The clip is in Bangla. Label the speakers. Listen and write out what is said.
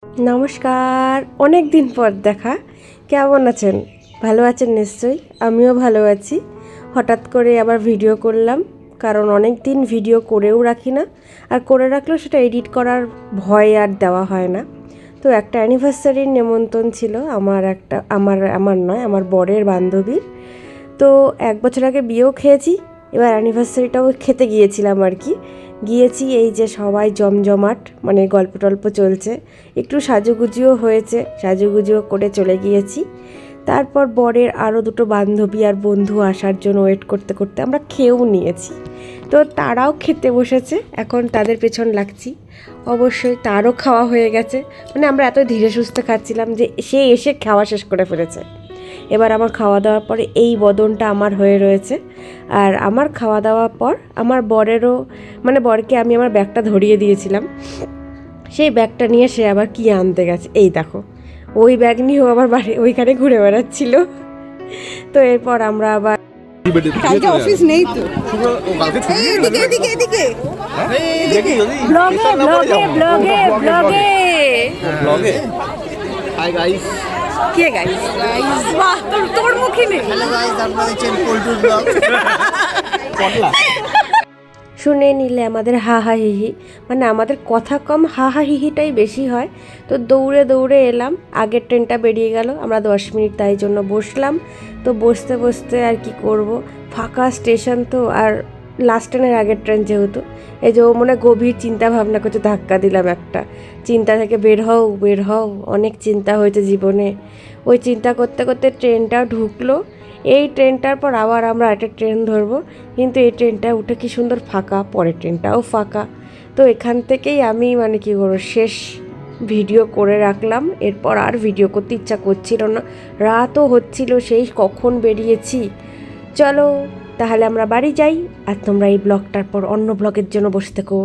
Speaker 1: নমস্কার, অনেক দিন পর দেখা। কেমন আছেন? ভালো আছেন নিশ্চয়ই। আমিও ভালো আছি। হঠাৎ করে আবার ভিডিও করলাম, কারণ অনেক দিন ভিডিও করেও রাখি না, আর করে রাখলেও সেটা এডিট করার ভয় আর দেওয়া হয় না। তো একটা অ্যানিভার্সারির নেমন্তন্ন ছিল আমার বরের বান্ধবীর। তো 1 বছর আগে বিয়েও খেয়েছি, এবার অ্যানিভার্সারিটাও খেতে গিয়েছিলাম আর কি। গিয়েছি, এই যে সবাই জমজমাট, মানে গল্প টল্প চলছে, একটু সাজুগুজিও হয়েছে, সাজুগুজিও করে চলে গিয়েছি। তারপর বরের আরও দুটো বান্ধবী আর বন্ধু আসার জন্য ওয়েট করতে করতে আমরা খেয়েও নিয়েছি। তো তারাও খেতে বসেছে, এখন তাদের পেছন লাগছি। অবশ্যই তারও খাওয়া হয়ে গেছে, মানে আমরা এত ধীরে সুস্থে খাচ্ছিলাম যে সে এসে খাওয়া শেষ করে ফেলেছে। এবার আমার খাওয়া দাওয়ার পরে এই বদনটা আমার হয়ে রয়েছে। আর আমার খাওয়া দাওয়ার পর আমার বরেরও, মানে বরকে আমি আমার ব্যাগটা ধরিয়ে দিয়েছিলাম, সেই ব্যাগটা নিয়ে সে আবার কি আনতে গেছে, এই দেখো ওই ব্যাগ নিয়েও আবার বাড়ি ওইখানে ঘুরে বেড়াচ্ছিল। তো এরপর আমরা আবার
Speaker 2: কালকে অফিস নেই তো, এদিকে এদিকে এদিকে
Speaker 1: ব্লগে ব্লগে ব্লগে ব্লগে
Speaker 3: ব্লগে হাই গাইস
Speaker 1: কে গাইস বাহ, তোর মুখে নেই।
Speaker 3: হ্যালো গাইস, আপনারা দেখছেন পল্টু ব্লগ।
Speaker 1: শুনে নিলে আমাদের হা হা হিহি, মানে আমাদের কথা কম, হা হা হিহিটাই বেশি হয়। তো দৌড়ে দৌড়ে এলাম, আগের ট্রেনটা বেরিয়ে গেল, আমরা 10 মিনিট তাই জন্য বসলাম। তো বসতে বসতে আর কি করব, ফাঁকা স্টেশন তো, আর লাস্ট ট্রেনের আগের ট্রেন যেহেতু, এই যে ও মনে গভীর চিন্তা ভাবনা করছে, ধাক্কা দিলাম একটা। চিন্তা থেকে বের হও বের হও, অনেক চিন্তা হয়েছে জীবনে। ওই চিন্তা করতে করতে ট্রেনটাও ঢুকলো। এই ট্রেনটার পর আবার আমরা একটা ট্রেন ধরবো, কিন্তু এই ট্রেনটা উঠে কি সুন্দর ফাঁকা, পরের ট্রেনটাও ফাঁকা। তো এখান থেকেই আমি মানে কি করবো, শেষ ভিডিও করে রাখলাম। এরপর আর ভিডিও করতে ইচ্ছা করছিল না, রাতও হচ্ছিল, সেই কখন বেরিয়েছি। চলো তাহলে আমরা বাড়ি যাই, আর তোমরা এই ব্লগটার পর অন্য ব্লগের জন্য বসে থেকো।